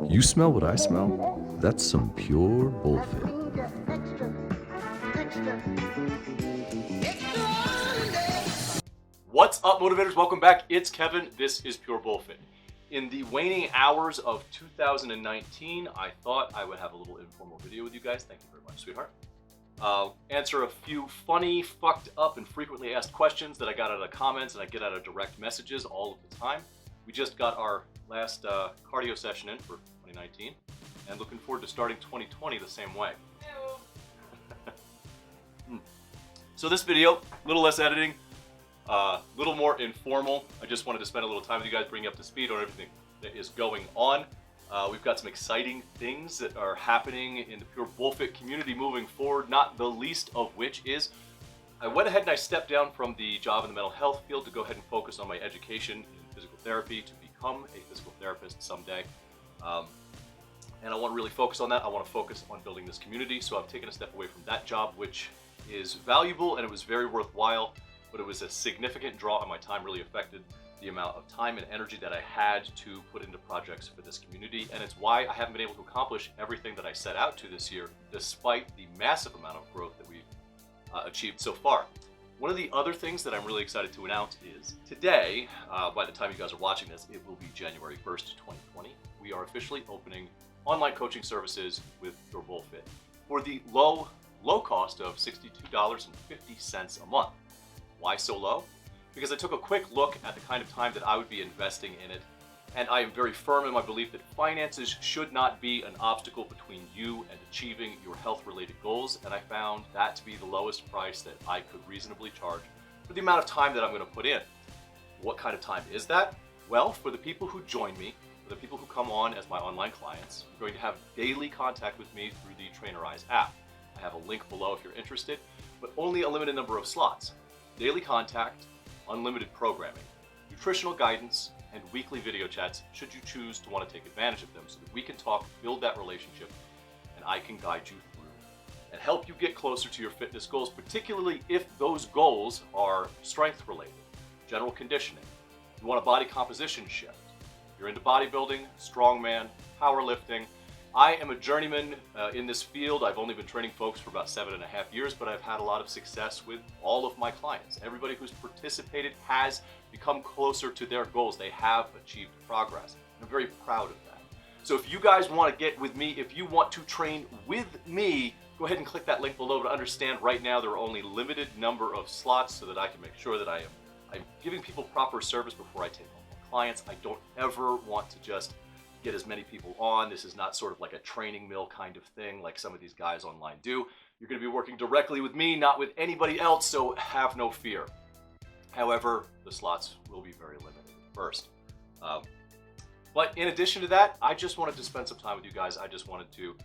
You smell what I smell? That's some pure bullshit. What's up, motivators? Welcome back. It's Kevin. This is Pure Bullfit. In the waning hours of 2019, I thought I would have a little informal video with you guys. Thank you very much, sweetheart. Answer a few funny, fucked up, and frequently asked questions that I got out of comments and I get out of direct messages all of the time. We just got our last cardio session in for 2019 and looking forward to starting 2020 the same way. So this video, a little less editing, a little more informal. I just wanted to spend a little time with you guys, bring you up to speed on everything that is going on. We've got some exciting things that are happening in the Pure Bullfit community moving forward, not the least of which is I went ahead and I stepped down from the job in the mental health field to go ahead and focus on my education in physical therapy to become a physical therapist someday. And I want to really focus on that. I want to focus on building this community. So I've taken a step away from that job, which is valuable and it was very worthwhile, but it was a significant draw on my time, really affected the amount of time and energy that I had to put into projects for this community. And it's why I haven't been able to accomplish everything that I set out to this year, despite the massive amount of growth that we've achieved so far. One of the other things that I'm really excited to announce is today, by the time you guys are watching this, it will be January 1st, 2020. We are officially opening online coaching services with Pure Bullfit for the low cost of $62.50 a month. Why so low? Because I took a quick look at the kind of time that I would be investing in it, and I am very firm in my belief that finances should not be an obstacle between you and achieving your health-related goals, and I found that to be the lowest price that I could reasonably charge for the amount of time that I'm going to put in. What kind of time is that? Well, for the people who join me, for the people who come on as my online clients, you're going to have daily contact with me through the Trainerize app. I have a link below if you're interested, but only a limited number of slots. Daily contact, unlimited programming, nutritional guidance, and weekly video chats should you choose to want to take advantage of them so that we can talk, build that relationship, and I can guide you through and help you get closer to your fitness goals, particularly if those goals are strength related, general conditioning. You want a body composition shift. You're into bodybuilding, strongman, powerlifting. I am a journeyman in this field. I've only been training folks for about 7.5 years, but I've had a lot of success with all of my clients. Everybody who's participated has become closer to their goals. They have achieved progress. I'm very proud of that. So if you guys want to get with me, if you want to train with me, go ahead and click that link below to understand right now there are only limited number of slots so that I can make sure that I'm giving people proper service before I take on more clients. I don't ever want to just get as many people on. This is not sort of like a training mill kind of thing like some of these guys online do. You're going to be working directly with me, not with anybody else, so have no fear. However, the slots will be very limited at first. But in addition to that, I just wanted to spend some time with you guys. I just wanted to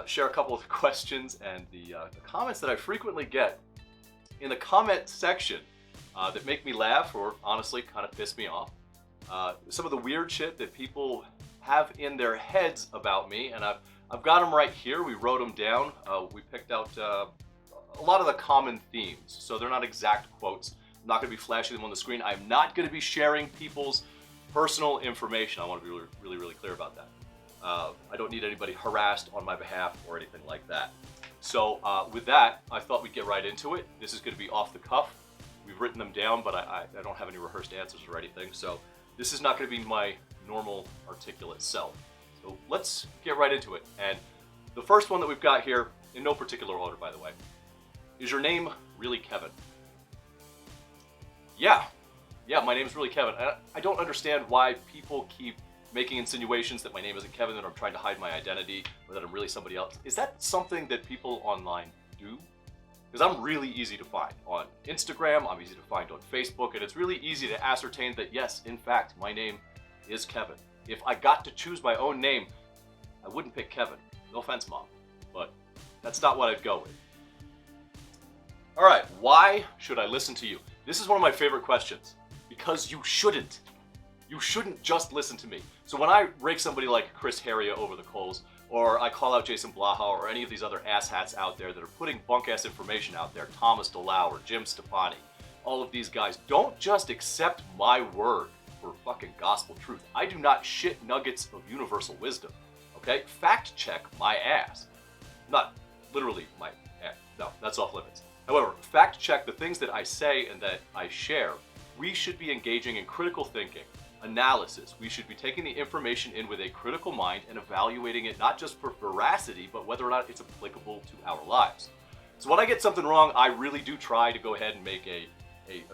share a couple of the questions and the comments that I frequently get in the comment section that make me laugh or honestly kind of piss me off. Some of the weird shit that people have in their heads about me, and I've got them right here. We wrote them down. We picked out a lot of the common themes, so they're not exact quotes. I'm not going to be flashing them on the screen. I'm not going to be sharing people's personal information. I want to be really clear about that. I don't need anybody harassed on my behalf or anything like that. So with that, I thought we'd get right into it. This is going to be off the cuff. We've written them down, but I don't have any rehearsed answers or anything, so this is not going to be my normal articulate self. So let's get right into it. And the first one that we've got here, in no particular order by the way, is your name really Kevin? Yeah, my name is really Kevin. I don't understand why people keep making insinuations that my name isn't Kevin, that I'm trying to hide my identity, or that I'm really somebody else. Is that something that people online do? Because I'm really easy to find on Instagram, I'm easy to find on Facebook, and it's really easy to ascertain that yes, in fact, my name is Kevin. If I got to choose my own name, I wouldn't pick Kevin. No offense, Mom, but that's not what I'd go with. All right, why should I listen to you? This is one of my favorite questions, because you shouldn't. You shouldn't just listen to me. So when I rake somebody like Chris Heria over the coals, or I call out Jason Blaha or any of these other asshats out there that are putting bunk-ass information out there, Thomas DeLauer, Jim Stefani, all of these guys, don't just accept my word for fucking gospel truth. I do not shit nuggets of universal wisdom. Okay? Fact check my ass. Not literally my ass. No, that's off limits. However, fact check the things that I say and that I share. We should be engaging in critical thinking, analysis. We should be taking the information in with a critical mind and evaluating it not just for veracity, but whether or not it's applicable to our lives. So when I get something wrong, I really do try to go ahead and make a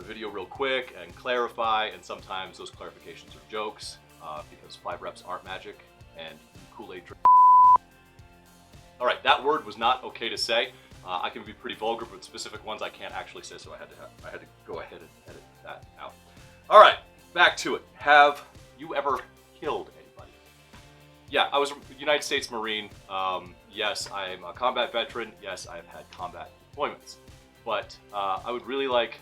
video real quick and clarify, and sometimes those clarifications are jokes because 5 reps aren't magic and Kool-Aid drink. All right, that word was not okay to say. I can be pretty vulgar, but specific ones I can't actually say, so I had to go ahead and edit that out. All right, back to it. Have you ever killed anybody? Yeah, I was a United States Marine. Yes, I'm a combat veteran. Yes, I've had combat deployments. But I would really like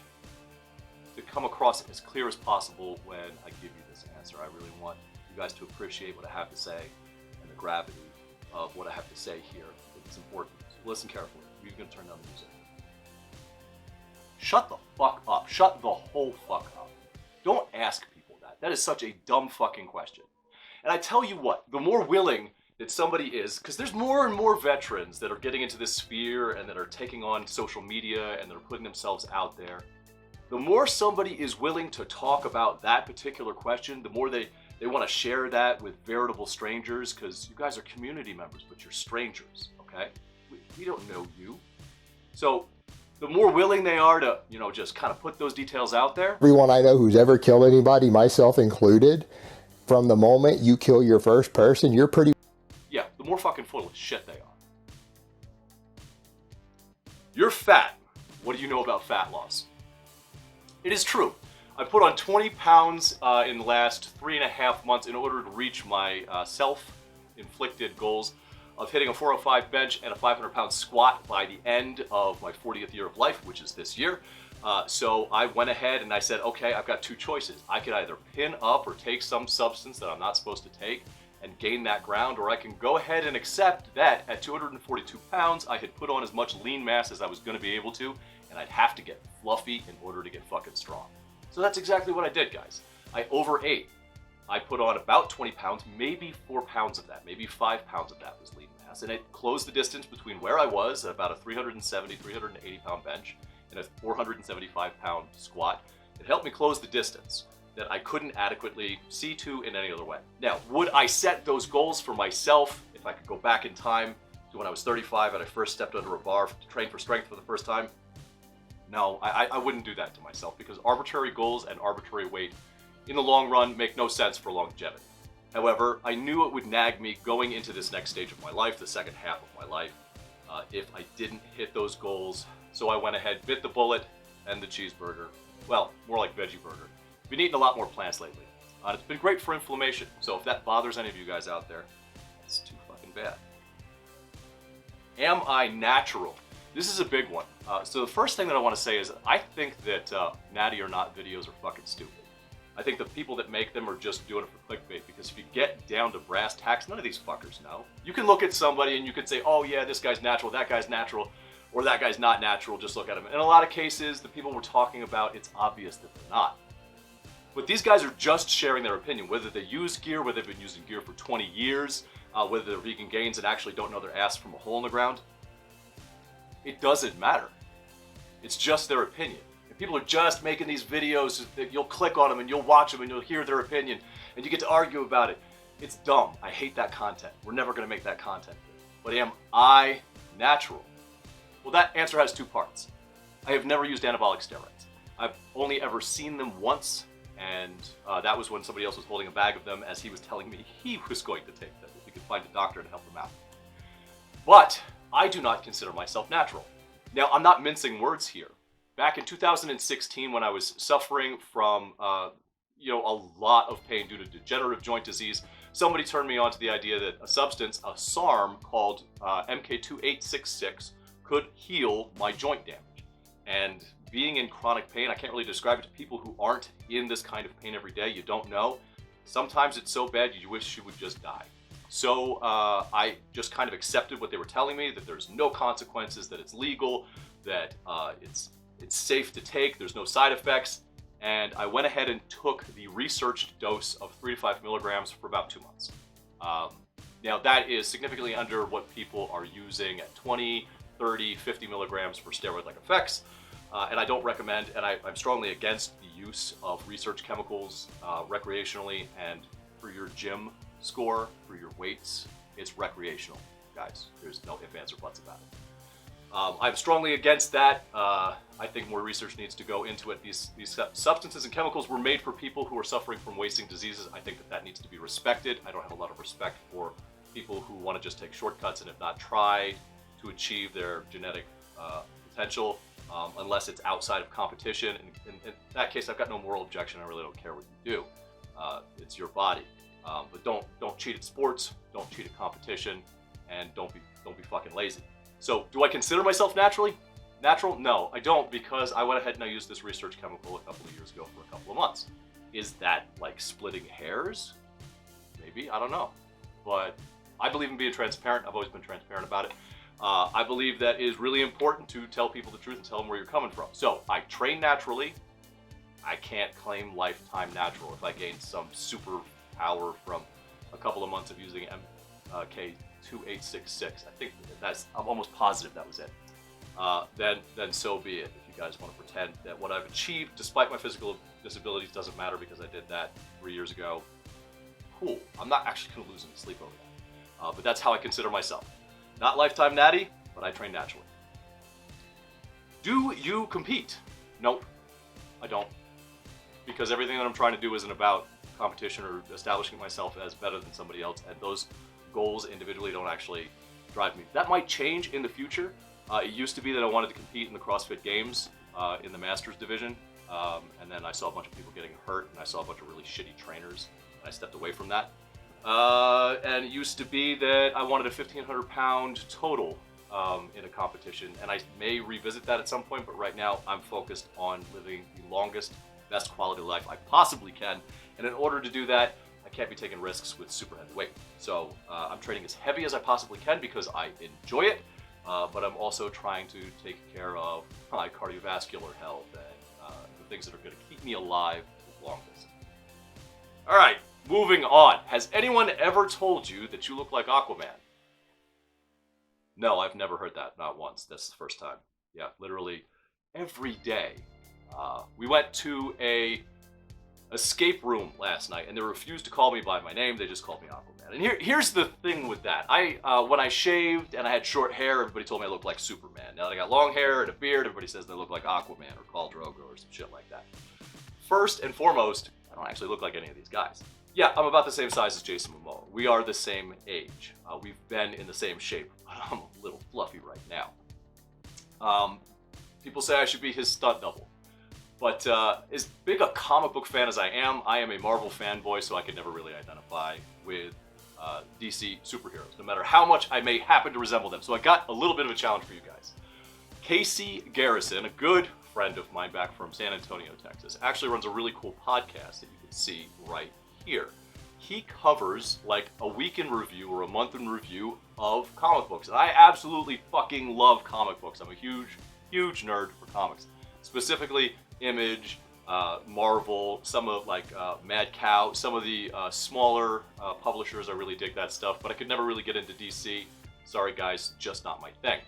to come across as clear as possible when I give you this answer. I really want you guys to appreciate what I have to say and the gravity of what I have to say here. It's important. So listen carefully. You're going to turn down the music. Shut the fuck up. Shut the whole fuck up. Don't ask people that. That is such a dumb fucking question. And I tell you what, the more willing that somebody is, because there's more and more veterans that are getting into this sphere and that are taking on social media and that are putting themselves out there, the more somebody is willing to talk about that particular question, the more they want to share that with veritable strangers, because you guys are community members, but you're strangers, okay? We don't know you. So the more willing they are to, just kind of put those details out there. Everyone I know who's ever killed anybody, myself included, from the moment you kill your first person, you're pretty... Yeah, the more fucking full of shit they are. You're fat. What do you know about fat loss? It is true. I put on 20 pounds in the last 3.5 months in order to reach my self-inflicted goals of hitting a 405 bench and a 500-pound squat by the end of my 40th year of life, which is this year. So I went ahead and I said, okay, I've got 2 choices. I could either pin up or take some substance that I'm not supposed to take and gain that ground, or I can go ahead and accept that at 242 pounds, I had put on as much lean mass as I was going to be able to, and I'd have to get fluffy in order to get fucking strong. So that's exactly what I did, guys. I overate. I put on about 20 pounds, maybe 4 pounds of that, maybe 5 pounds of that was lean mass, and it closed the distance between where I was at about a 370, 380 pound bench and a 475 pound squat. It helped me close the distance that I couldn't adequately see to in any other way. Now, would I set those goals for myself if I could go back in time to when I was 35 and I first stepped under a bar to train for strength for the first time? No, I wouldn't do that to myself, because arbitrary goals and arbitrary weight in the long run make no sense for longevity. However, I knew it would nag me going into this next stage of my life, the second half of my life, if I didn't hit those goals. So I went ahead, bit the bullet, and the cheeseburger. Well, more like veggie burger. Been eating a lot more plants lately. It's been great for inflammation, so if that bothers any of you guys out there, it's too fucking bad. Am I natural? This is a big one. So the first thing that I want to say is I think that natty or not videos are fucking stupid. I think the people that make them are just doing it for clickbait, because if you get down to brass tacks, none of these fuckers know. You can look at somebody and you can say, oh yeah, this guy's natural, that guy's natural, or that guy's not natural, just look at him. In a lot of cases, the people we're talking about, it's obvious that they're not. But these guys are just sharing their opinion, whether they use gear, whether they've been using gear for 20 years, whether they're vegan gains and actually don't know their ass from a hole in the ground. It doesn't matter. It's just their opinion. And people are just making these videos that you'll click on them and you'll watch them and you'll hear their opinion and you get to argue about it. It's dumb. I hate that content. We're never going to make that content. But am I natural? Well, that answer has 2 parts. I have never used anabolic steroids. I've only ever seen them once, and that was when somebody else was holding a bag of them as he was telling me he was going to take them if he could find a doctor to help him out. But I do not consider myself natural. Now, I'm not mincing words here. Back in 2016, when I was suffering from a lot of pain due to degenerative joint disease, somebody turned me on to the idea that a substance, a SARM called MK2866, could heal my joint damage. And being in chronic pain, I can't really describe it to people who aren't in this kind of pain every day. You don't know. Sometimes it's so bad you wish you would just die. So I just kind of accepted what they were telling me, that there's no consequences, that it's legal, that it's safe to take, there's no side effects. And I went ahead and took the researched dose of 3 to 5 milligrams for about 2 months. Now, that is significantly under what people are using at 20, 30, 50 milligrams for steroid-like effects. And I don't recommend, and I'm strongly against the use of research chemicals recreationally and for your gym score, for your weights. It's recreational, guys. There's no ifs, ands, or buts about it. I'm strongly against that. I think more research needs to go into it. These substances and chemicals were made for people who are suffering from wasting diseases. I think that needs to be respected. I don't have a lot of respect for people who want to just take shortcuts and have not tried to achieve their genetic potential unless it's outside of competition. And in that case, I've got no moral objection. I really don't care what you do. It's your body. But don't cheat at sports. Don't cheat at competition, and don't be fucking lazy. So, do I consider myself natural? No, I don't, because I went ahead and I used this research chemical a couple of years ago for a couple of months. Is that like splitting hairs? Maybe, I don't know. But I believe in being transparent. I've always been transparent about it. I believe that it is really important to tell people the truth and tell them where you're coming from. So, I train naturally. I can't claim lifetime natural. If I gain some super power from a couple of months of using MK2866, I think I'm almost positive that was it. Then so be it. If you guys want to pretend that what I've achieved, despite my physical disabilities, doesn't matter because I did that 3 years ago, cool. I'm not actually going to lose any sleep over that. But that's how I consider myself. Not lifetime natty, but I train naturally. Do you compete? Nope, I don't. Because everything that I'm trying to do isn't about competition or establishing myself as better than somebody else, and those goals individually don't actually drive me. That might change in the future. It used to be that I wanted to compete in the CrossFit Games in the Masters division, and then I saw a bunch of people getting hurt, and I saw a bunch of really shitty trainers, and I stepped away from that. And it used to be that I wanted a 1,500-pound total in a competition, and I may revisit that at some point, but right now I'm focused on living the longest, best quality life I possibly can, and in order to do that, I can't be taking risks with super heavy weight. So I'm training as heavy as I possibly can because I enjoy it, but I'm also trying to take care of my cardiovascular health and the things that are going to keep me alive the longest. All right, moving on. Has anyone ever told you that you look like Aquaman? No, I've never heard that, not once. That's the first time. Yeah, literally every day. We went to a escape room last night, and they refused to call me by my name. They just called me Aquaman. And here's the thing with that. When I shaved and I had short hair, everybody told me I looked like Superman. Now that I got long hair and a beard, everybody says they look like Aquaman or Khal Drogo or some shit like that. First and foremost, I don't actually look like any of these guys. Yeah, I'm about the same size as Jason Momoa. We are the same age. We've been in the same shape, but I'm a little fluffy right now. People say I should be his stunt double. But as big a comic book fan as I am a Marvel fanboy, so I can never really identify with DC superheroes, no matter how much I may happen to resemble them. So I got a little bit of a challenge for you guys. Casey Garrison, a good friend of mine back from San Antonio, Texas, actually runs a really cool podcast that you can see right here. He covers like a week in review or a month in review of comic books. And I absolutely fucking love comic books. I'm a huge nerd for comics. Specifically, Image, Marvel, some of like Mad Cow, some of the smaller publishers. I really dig that stuff, but I could never really get into DC. Sorry guys, just not my thing.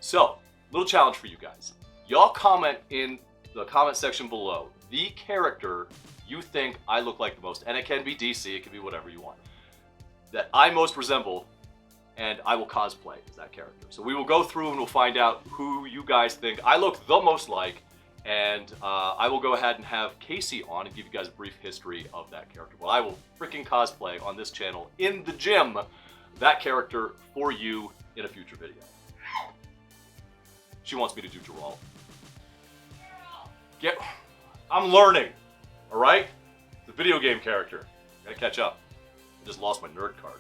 So, little challenge for you guys. Y'all comment in the comment section below the character you think I look like the most, and it can be DC, it can be whatever you want, that I most resemble, and I will cosplay as that character. So we will go through and we'll find out who you guys think I look the most like, and I will go ahead and have Casey on and give you guys a brief history of that character. Well, I will freaking cosplay on this channel in the gym that character for you in a future video. She wants me to do Geralt. I'm learning, all right? The video game character. Gotta catch up. I just lost my nerd card.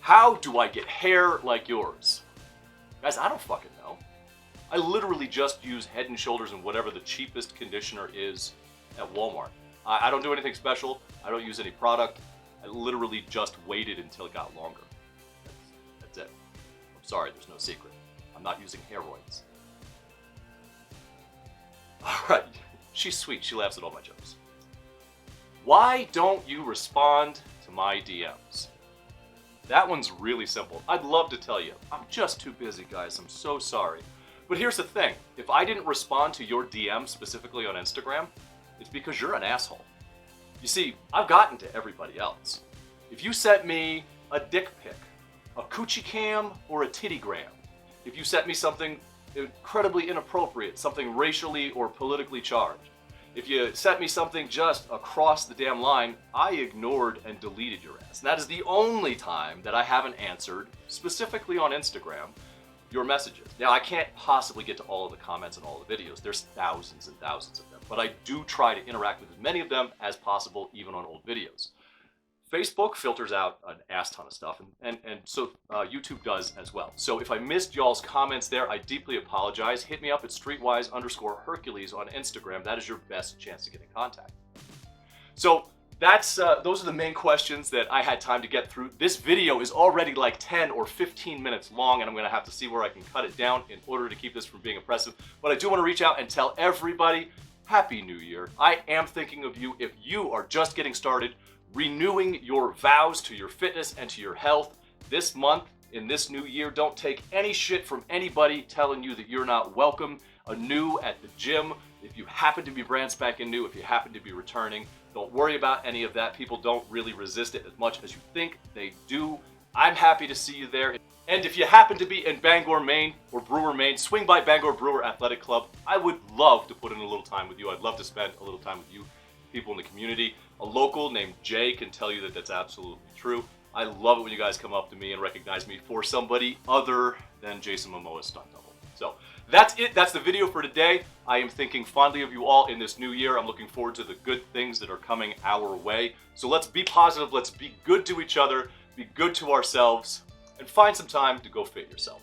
How do I get hair like yours? Guys, I don't fucking know. I literally just use Head & Shoulders and whatever the cheapest conditioner is at Walmart. I don't do anything special. I don't use any product. I literally just waited until it got longer. That's it. I'm sorry, there's no secret. I'm not using heroids. Alright, she's sweet. She laughs at all my jokes. Why don't you respond to my DMs? That one's really simple. I'd love to tell you. I'm just too busy, guys. I'm so sorry. But here's the thing. If I didn't respond to your DM specifically on Instagram, it's because you're an asshole. You see, I've gotten to everybody else. If you sent me a dick pic, a coochie cam, or a tittygram, if you sent me something incredibly inappropriate, something racially or politically charged, if you sent me something just across the damn line, I ignored and deleted your ass. And that is the only time that I haven't answered, specifically on Instagram, your messages. Now, I can't possibly get to all of the comments and all the videos. There's thousands and thousands of them. But I do try to interact with as many of them as possible, even on old videos. Facebook filters out an ass ton of stuff, and so YouTube does as well. So if I missed y'all's comments there, I deeply apologize. Hit me up at streetwise_Hercules on Instagram. That is your best chance to get in contact. So that's those are the main questions that I had time to get through. This video is already like 10 or 15 minutes long, and I'm gonna have to see where I can cut it down in order to keep this from being oppressive. But I do want to reach out and tell everybody, Happy New Year. I am thinking of you if you are just getting started, renewing your vows to your fitness and to your health this month, in this new year. Don't take any shit from anybody telling you that you're not welcome anew at the gym. If you happen to be brand spanking new, if you happen to be returning, don't worry about any of that. People don't really resist it as much as you think they do. I'm happy to see you there. And if you happen to be in Bangor, Maine, or Brewer, Maine, swing by Bangor Brewer Athletic Club. I would love to put in a little time with you. I'd love to spend a little time with you, people in the community. A local named Jay can tell you that that's absolutely true. I love it when you guys come up to me and recognize me for somebody other than Jason Momoa's stunt double. So that's it. That's the video for today. I am thinking fondly of you all in this new year. I'm looking forward to the good things that are coming our way. So let's be positive. Let's be good to each other. Be good to ourselves. And find some time to go fit yourself.